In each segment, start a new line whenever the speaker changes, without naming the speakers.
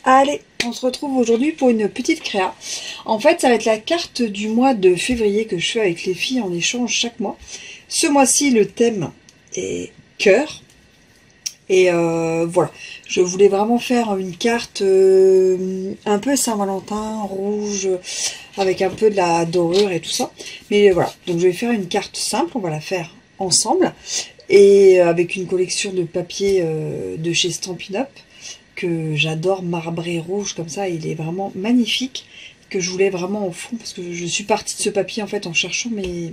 Allez, on se retrouve aujourd'hui pour une petite créa. En fait, ça va être la carte du mois de février que je fais avec les filles en échange chaque mois. Ce mois-ci, le thème est cœur. Et voilà, je voulais vraiment faire une carte un peu Saint-Valentin, rouge, avec un peu de la dorure et tout ça. Mais voilà, donc je vais faire une carte simple, on va la faire ensemble. Et avec une collection de papier de chez Stampin' Up, que j'adore, marbré rouge comme ça, il est vraiment magnifique, que je voulais vraiment au fond, parce que je suis partie de ce papier en fait en cherchant mes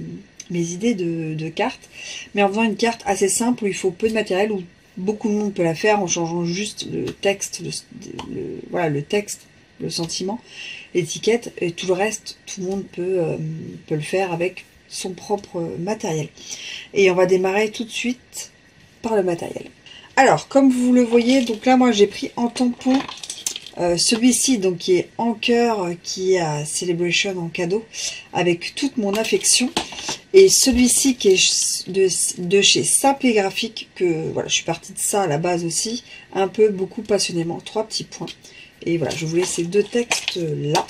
idées de cartes, mais en faisant une carte assez simple où il faut peu de matériel, où beaucoup de monde peut la faire en changeant juste le texte, voilà, le texte, le sentiment, l'étiquette, et tout le reste, tout le monde peut le faire avec son propre matériel. Et on va démarrer tout de suite par le matériel. Alors, comme vous le voyez, donc là, moi, j'ai pris en tampon celui-ci, donc qui est en cœur, qui est à Celebration en cadeau, avec toute mon affection. Et celui-ci qui est de chez Simple Graphique, que voilà, je suis partie de ça à la base aussi, un peu, beaucoup passionnément, 3 petits points. Et voilà, je voulais ces deux textes-là.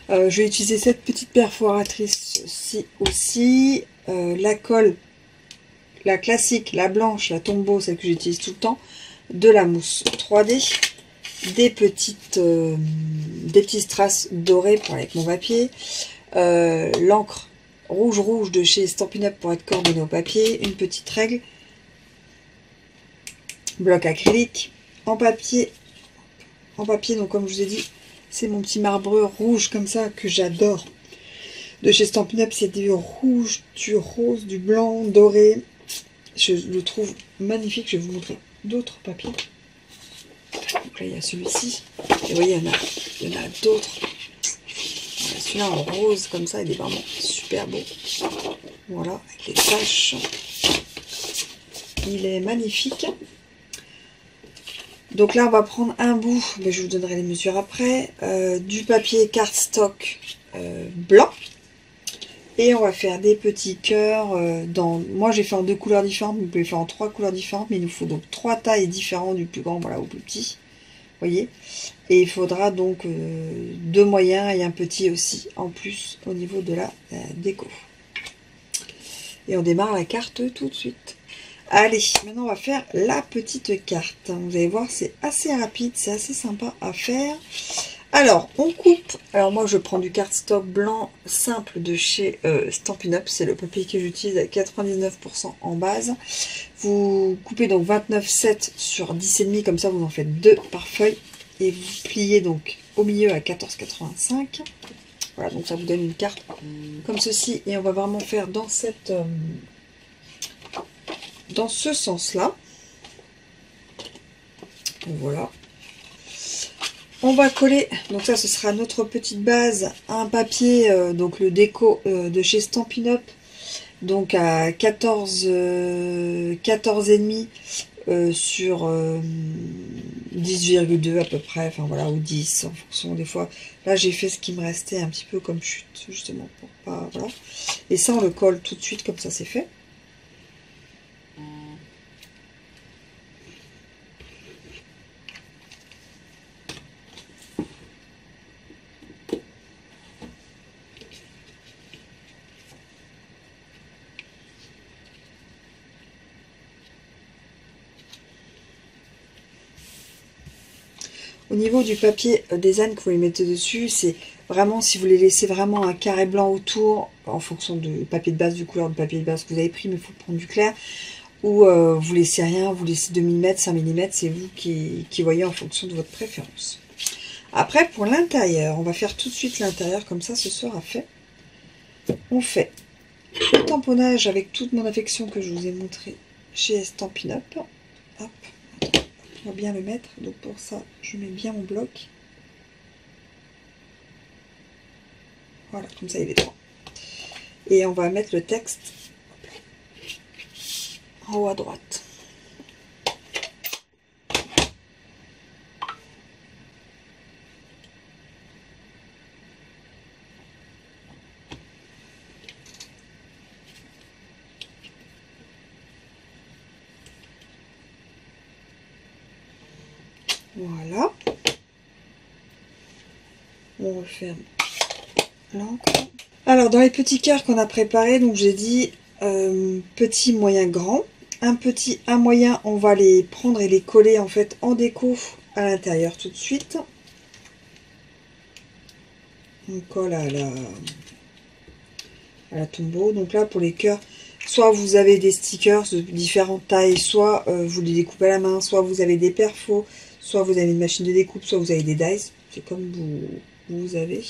Je vais utiliser cette petite perforatrice-ci aussi, la colle, la classique, la blanche, la Tombow, celle que j'utilise tout le temps, de la mousse 3D, des petits strass dorés pour avec mon papier, l'encre rouge de chez Stampin' Up pour être coordonnée au papier, une petite règle, bloc acrylique, en papier, donc comme je vous ai dit, c'est mon petit marbreur rouge comme ça que j'adore. De chez Stampin' Up, c'est du rouge, du rose, du blanc, doré. Je le trouve magnifique. Je vais vous montrer d'autres papiers. Donc là, il y a celui-ci. Et vous voyez, il y en a d'autres. Celui-là en rose, comme ça, il est vraiment super beau. Voilà, avec les taches. Il est magnifique. Donc là, on va prendre un bout, mais je vous donnerai les mesures après, du papier cardstock blanc. Et on va faire des petits cœurs moi j'ai fait en 2 couleurs différentes, vous pouvez faire en 3 couleurs différentes, mais il nous faut donc 3 tailles différentes, du plus grand voilà, au plus petit. Voyez. Et il faudra donc 2 moyens et un petit aussi, en plus au niveau de la déco. Et on démarre la carte tout de suite. Allez, maintenant on va faire la petite carte. Vous allez voir, c'est assez rapide, c'est assez sympa à faire. Alors, on coupe. Alors moi, je prends du cardstock blanc simple de chez Stampin' Up. C'est le papier que j'utilise à 99% en base. Vous coupez donc 29,7 sur 10,5, comme ça vous en faites 2 par feuille. Et vous pliez donc au milieu à 14,85. Voilà, donc ça vous donne une carte comme ceci. Et on va vraiment faire dans ce sens-là. Voilà. On va coller, donc ça ce sera notre petite base, un papier, donc le déco de chez Stampin' Up, donc à 14,5 sur 10,2 à peu près, enfin voilà, ou 10 en fonction des fois. Là j'ai fait ce qui me restait un petit peu comme chute, justement, pour pas, voilà. Et ça on le colle tout de suite, comme ça c'est fait. Au niveau du papier des ânes que vous les mettez dessus, c'est vraiment, si vous les laissez vraiment un carré blanc autour, en fonction du papier de base, du couleur de papier de base que vous avez pris, mais il faut prendre du clair, ou vous laissez rien, vous laissez 2 mm, 5 mm, c'est vous qui voyez en fonction de votre préférence. Après, pour l'intérieur, on va faire tout de suite l'intérieur, comme ça ce sera fait. On fait le tamponnage avec toute mon affection que je vous ai montré chez Stampin' Up. Hop. On va bien le mettre, donc pour ça je mets bien mon bloc, voilà, comme ça il est droit, et on va mettre le texte en haut à droite. Voilà. On referme l'encre. Alors, dans les petits cœurs qu'on a préparés, donc j'ai dit petit, moyen, grand. Un petit, un moyen, on va les prendre et les coller en fait en déco à l'intérieur tout de suite. On colle à la tombeau. Donc là, pour les cœurs, soit vous avez des stickers de différentes tailles, soit vous les découpez à la main, soit vous avez des perfos, soit vous avez une machine de découpe, soit vous avez des dies. C'est comme vous avez.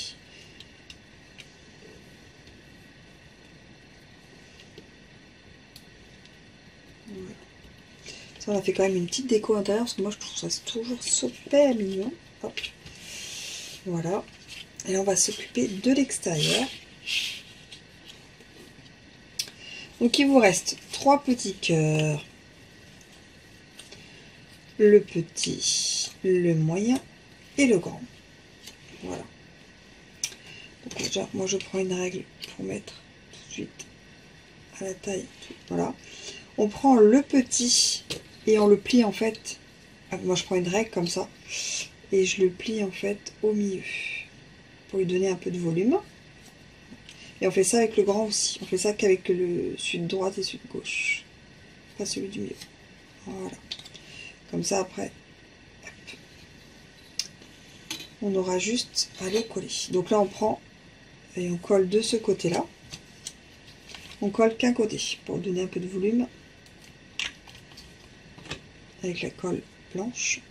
Voilà. Ça, on a fait quand même une petite déco intérieure, parce que moi, je trouve ça toujours super mignon. Hop. Voilà. Et là, on va s'occuper de l'extérieur. Donc, il vous reste 3 petits cœurs. Le petit, le moyen et le grand. Voilà. Donc déjà, moi je prends une règle pour mettre tout de suite à la taille. Voilà. On prend le petit et on le plie en fait. Moi je prends une règle comme ça et je le plie en fait au milieu pour lui donner un peu de volume. Et on fait ça avec le grand aussi. On fait ça qu'avec le celui de droite et celui de gauche, pas celui du milieu. Voilà. Comme ça après, hop, on aura juste à le coller. Donc là on prend et on colle de ce côté-là. On colle qu'un côté pour donner un peu de volume avec la colle blanche.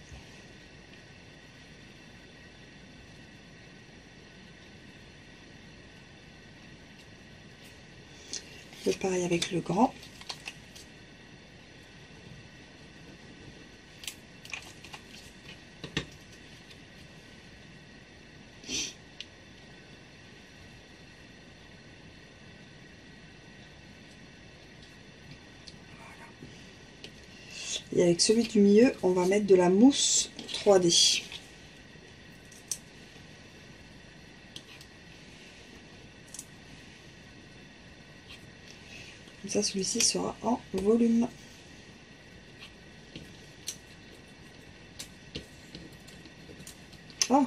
Et pareil avec le grand. Et avec celui du milieu, on va mettre de la mousse 3D. Comme ça, celui-ci sera en volume. Ah!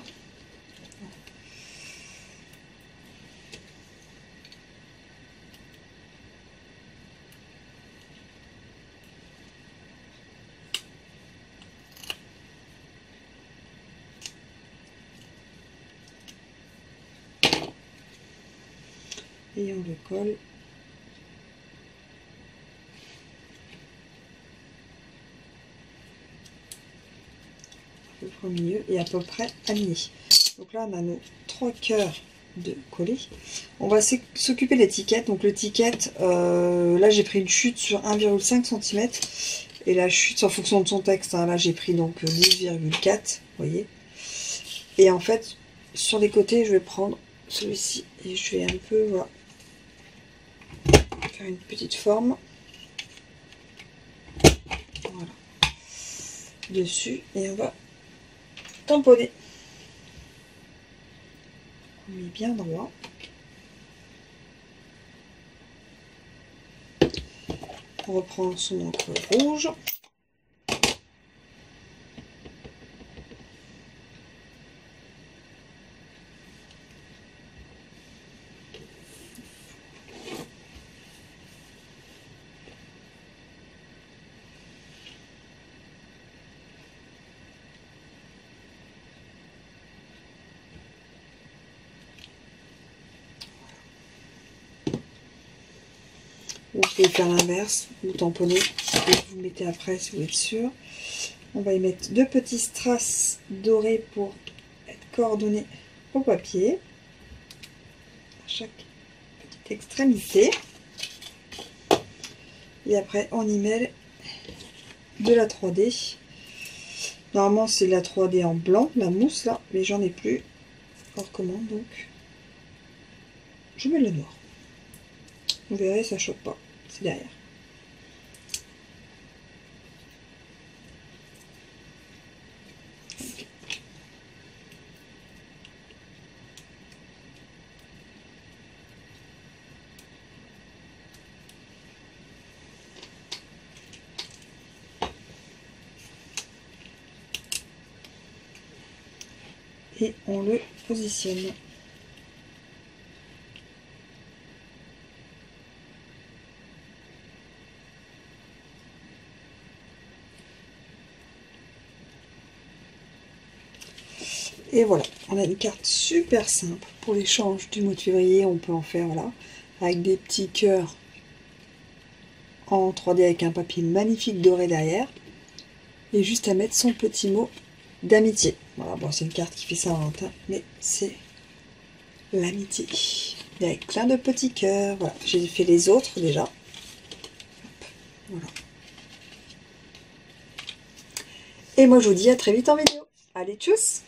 Et on le colle. À peu près au milieu et à peu près aligné. Donc là, on a nos 3 cœurs de coller. On va s'occuper de l'étiquette. Donc l'étiquette, là j'ai pris une chute sur 1,5 cm. Et la chute, en fonction de son texte, hein, là j'ai pris donc 10,4, vous voyez. Et en fait, sur les côtés, je vais prendre celui-ci et je vais un peu, voilà, faire une petite forme. Voilà. Dessus, et on va tamponner. On met bien droit. On reprend son encre rouge. Vous pouvez faire l'inverse, vous tamponnez et vous mettez après si vous êtes sûr. On va y mettre 2 petits strass dorés pour être coordonnés au papier. À chaque petite extrémité. Et après, on y met de la 3D. Normalement, c'est la 3D en blanc, la mousse là, mais j'en ai plus. Hors commande, donc je mets le noir. Vous verrez, ça choque pas. C'est derrière. Okay. et on le positionne. Et voilà, on a une carte super simple pour l'échange du mois de février. On peut en faire, voilà, avec des petits cœurs en 3D avec un papier magnifique doré derrière. Et juste à mettre son petit mot d'amitié. Voilà, bon, c'est une carte qui fait ça en hein, mais c'est l'amitié. Et avec plein de petits cœurs. Voilà, j'ai fait les autres déjà. Voilà. Et moi, je vous dis à très vite en vidéo. Allez, tchuss!